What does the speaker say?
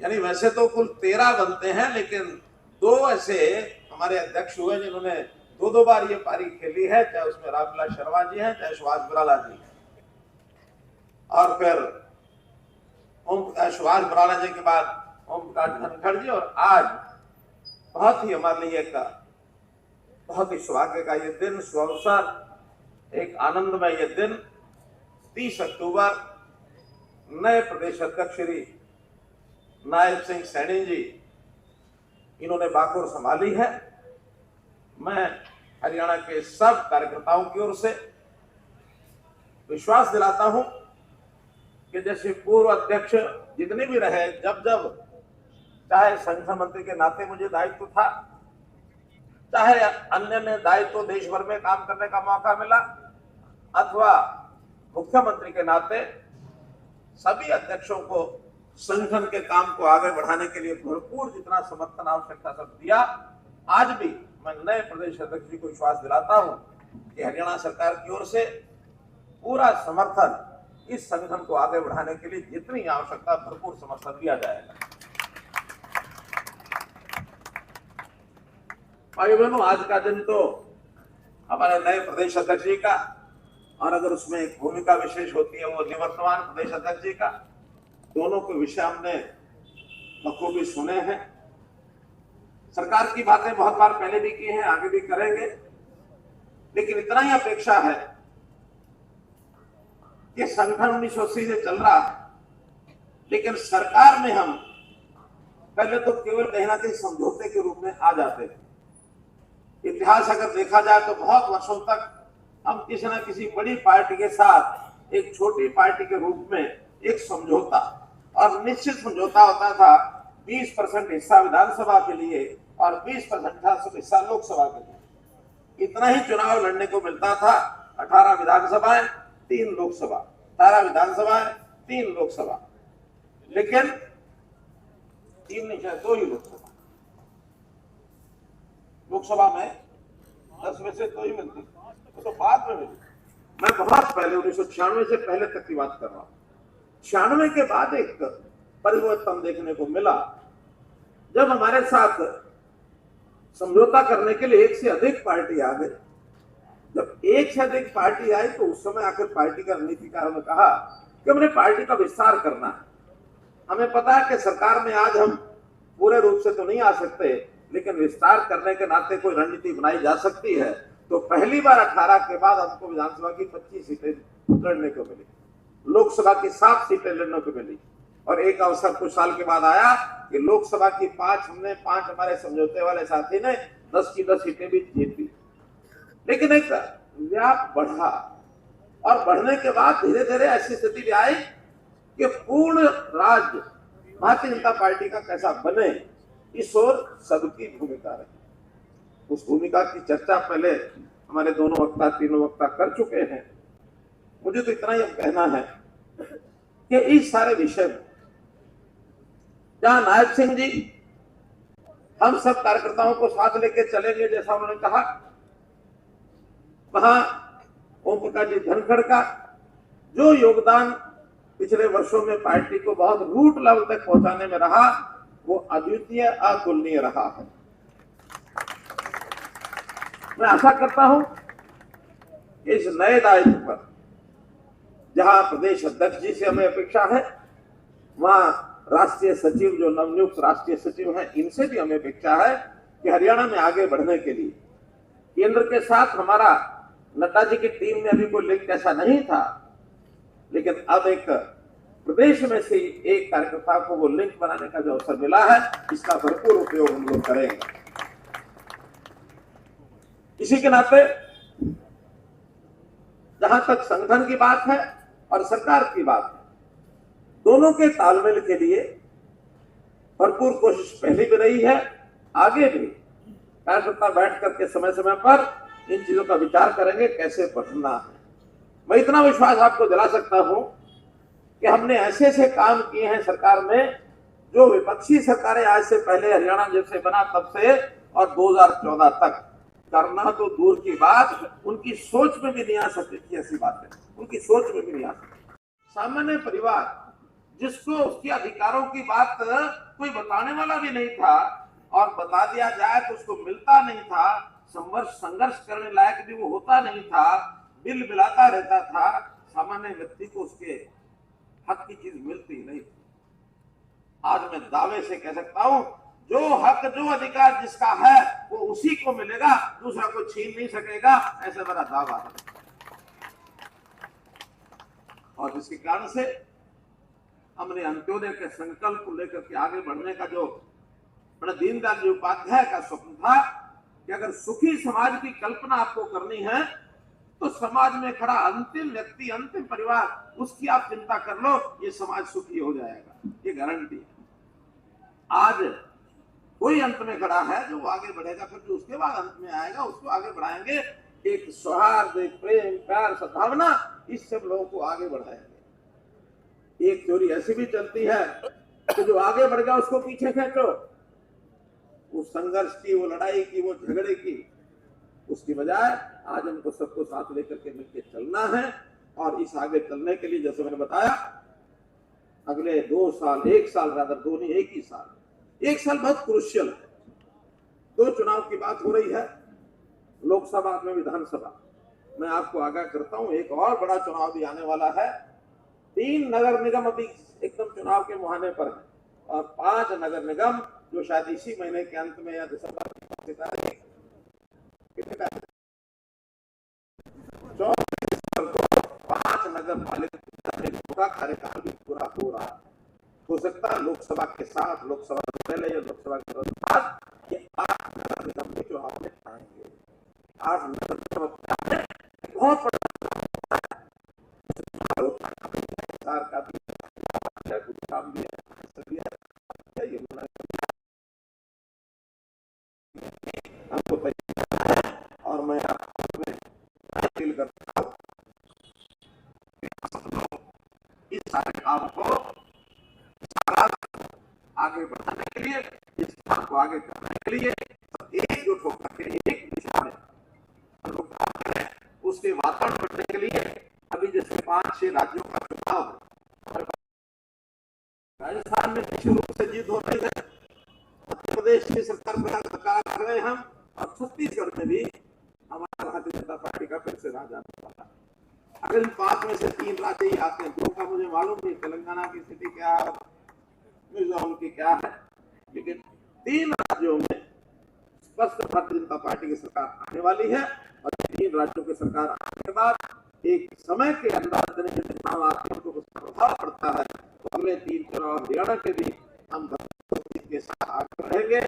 यानी वैसे तो कुल 13 बनते हैं, लेकिन 2 ऐसे हमारे अध्यक्ष हुए जिन्होंने 2 बार ये पारी खेली है, चाहे उसमें रामविलास शर्मा जी हैं, चाहे सुभाष बराला जी, और फिर सुभाष बराला जी के बाद ओम प्रकाश धनखड़ जी, और आज बहुत ही हमारे लिए एक बहुत ही सौभाग्य का ये दिन, सुअवसर, एक आनंदमय ये दिन, 30 अक्टूबर, नए प्रदेश अध्यक्ष श्री नायब सिंह सैनी जी, इन्होंने बागडोर संभाली है। मैं हरियाणा के सब कार्यकर्ताओं की ओर से विश्वास दिलाता हूं कि जैसे पूर्व अध्यक्ष जितने भी रहे, जब जब चाहे संगठन मंत्री के नाते मुझे दायित्व था, चाहे अन्य ने दायित्व देश भर में काम करने का मौका मिला, अथवा मुख्यमंत्री के नाते सभी अध्यक्षों को संगठन के काम को आगे बढ़ाने के लिए भरपूर जितना समर्थन आवश्यकता सब दिया। आज भी मैं नए प्रदेश अध्यक्ष जी को विश्वास दिलाता हूं कि हरियाणा सरकार की ओर से पूरा समर्थन इस संगठन को आगे बढ़ाने के लिए जितनी आवश्यकता भरपूर समर्थन दिया जाएगा। भाई बहनों, आज का दिन तो हमारे नए प्रदेश अध्यक्ष जी का, और अगर उसमें एक भूमिका विशेष होती है वो निवर्तमान प्रदेश अध्यक्ष जी का, दोनों के विषय हमने बखूबी सुने हैं। सरकार की बातें बहुत बार पहले भी की हैं, आगे भी करेंगे, लेकिन इतना ही अपेक्षा है कि संगठन 1980 से चल रहा है, लेकिन सरकार में हम पहले तो केवल कहीं ना कहीं समझौते के रूप में आ जाते थे। इतिहास अगर देखा जाए तो बहुत वर्षों तक हम किसी न किसी बड़ी पार्टी के साथ एक छोटी पार्टी के रूप में एक समझौता, और निश्चित समझौता होता था 20% हिस्सा विधानसभा के लिए और 20% हिस्सा लोकसभा के लिए। इतना ही चुनाव लड़ने को मिलता था। 18 विधानसभाएं, 3 लोकसभा, 18 विधानसभाएं, 3 लोकसभा, लेकिन 3 नहीं, 2 ही लोकसभा। लोकसभा में 10 में से 2 ही मिलती, तो बाद में मिली। मैं बहुत पहले 1996 से पहले तक की बात कर रहा हूं। 96 के बाद एक परिवर्तन देखने को मिला, जब हमारे साथ समझौता करने के लिए एक से अधिक पार्टी आ गई। जब एक से अधिक पार्टी आई तो उस समय आकर पार्टी का रणनीतिकारों ने कहा कि हमने पार्टी का विस्तार करना है। हमें पता है कि सरकार में आज हम पूरे रूप से तो नहीं आ सकते, लेकिन विस्तार करने के नाते कोई रणनीति बनाई जा सकती है। तो पहली बार 18 के बाद हमको विधानसभा की 25 सीटें लड़ने को मिली, लोकसभा की 7 सीटें लड़ने को मिली, और एक अवसर कुछ साल के बाद आया कि लोकसभा की 5 हमने, 5 हमारे समझौते वाले साथी ने 10 की 10 सीटें भी जीती। लेकिन एक व्याप बढ़ा, और बढ़ने के बाद धीरे धीरे ऐसी स्थिति भी आई कि पूर्ण राज्य भारतीय जनता पार्टी का कैसा बने, इस ओर सबकी भूमिका रही। उस भूमिका की चर्चा पहले हमारे दोनों वक्ता, तीनों वक्ता कर चुके हैं। मुझे तो इतना ही कहना है कि इस सारे विषय में जहां नायब सिंह जी हम सब कार्यकर्ताओं को साथ लेके चलेंगे, जैसा उन्होंने कहा, वहां ओम प्रकाश जी धनखड़ का जो योगदान पिछले वर्षों में पार्टी को बहुत रूट लेवल तक पहुंचाने में रहा, वो अद्वितीय, अतुलनीय रहा है। मैं आशा करता हूं कि इस नए दायित्व पर जहां प्रदेश अध्यक्ष जी से हमें अपेक्षा है, वहां राष्ट्रीय सचिव, जो नवनियुक्त राष्ट्रीय सचिव हैं, इनसे भी हमें अपेक्षा है कि हरियाणा में आगे बढ़ने के लिए केंद्र के साथ हमारा नड्डा जी की टीम में अभी कोई लिंक ऐसा नहीं था, लेकिन अब एक प्रदेश में से एक कार्यकर्ता को वो लिंक बनाने का जो अवसर मिला है, इसका भरपूर उपयोग हम लोग करेंगे। इसी के नाते जहां तक संगठन की बात है और सरकार की बात है, दोनों के तालमेल के लिए भरपूर कोशिश पहले भी रही है, आगे भी कार्यकर्ता बैठ करके समय समय पर इन चीजों का विचार करेंगे कैसे बढ़ना है। मैं इतना विश्वास आपको दिला सकता हूं कि हमने ऐसे ऐसे काम किए हैं सरकार में, जो विपक्षी सरकारें आज से पहले हरियाणा जब से बना तब से और 2014 तक करना तो दूर की बात, उनकी सोच में भी नहीं आ सकती थी। ऐसी बात है, उनकी सोच में भी नहीं आ सकती। सामान्य परिवार जिसको उसके अधिकारों की बात कोई बताने वाला भी नहीं था, और बता दिया जाए तो उसको मिलता नहीं था, संघर्ष करने लायक भी वो होता नहीं था, बिल बिलाता रहता था, सामान्य व्यक्ति को उसके हक की चीज मिलती नहीं थी। आज मैं दावे से कह सकता हूं, जो हक जो अधिकार जिसका है वो उसी को मिलेगा, दूसरा कोई छीन नहीं सकेगा, ऐसा मेरा दावा है। और जिसके कारण से हमने अंत्योदय के संकल्प को लेकर के आगे बढ़ने का जो पंडित दीनदयाल जी उपाध्याय का स्वप्न था कि अगर सुखी समाज की कल्पना आपको करनी है तो समाज में खड़ा अंतिम व्यक्ति, अंतिम परिवार, उसकी आप चिंता कर लो, ये समाज सुखी हो जाएगा, ये गारंटी है। आज कोई अंत में खड़ा है जो आगे बढ़ेगा, फिर जो उसके बाद अंत में आएगा उसको आगे बढ़ाएंगे। एक सौहार्द, एक प्रेम, प्यार, सद्भावना, इस सब लोगों को आगे बढ़ाएंगे। एक थ्योरी ऐसी भी चलती है कि जो आगे बढ़ गया उसको पीछे खींचो। वो संघर्ष की, वो लड़ाई की, वो झगड़े की, उसकी बजाय आज हमको सबको साथ लेकर के मिलकर चलना है। और इस आगे चलने के लिए जैसे मैंने बताया, अगले 2 साल, 1 साल, रादर 2 नहीं, 1 ही साल, 1 साल बहुत क्रूशियल है। 2 चुनाव की बात हो रही है, लोकसभा में विधानसभा। मैं आपको आगाह करता हूं, एक और बड़ा चुनाव भी आने वाला है। 3 नगर निगम अभी एकदम चुनाव के मुहाने पर है, और 5 नगर निगम जो शायद इसी महीने के अंत में या दिसंबर की 5 नगर पालिका का कार्यकाल भी पूरा हो रहा है। हो सकता है लोकसभा के साथ, लोकसभा से पहले या लोकसभा के बाद ये 8 नगर निगम के चुनाव में आएंगे। 8 नगर निगम बहुत बड़ा का भी कुछ काम भी है, हमको और मैं आपको अपील करता हूँ इस सारे काम को आगे बढ़ाने के लिए, इस काम को आगे करने के लिए एकजुट होकर के एक दिशा में उसके वातावरण बढ़ने के लिए अभी जैसे 5-6 राज्यों का चुनाव है। राजस्थान में निश्चित रूप से जीत हो रही है, मध्य प्रदेश की सरकार कर रहे हैं हम, और छत्तीसगढ़ में भी हमारा भारतीय जनता पार्टी का फिर से राज आने वाला है। अगर इन 5 में से 3 राज्य ही आते हैं, 2 का मुझे मालूम नहीं, तेलंगाना की स्थिति क्या है, मिजोरम की क्या है, लेकिन 3 राज्यों में स्पष्ट भारतीय जनता पार्टी की सरकार आने वाली है। और 3 राज्यों की सरकार आने के बाद एक समय के अंदर चुनाव आते हैं तो उसका प्रभाव पड़ता है, तो अगले 3 चुनाव हरियाणा के भी हम के साथ आगे बढ़ेंगे।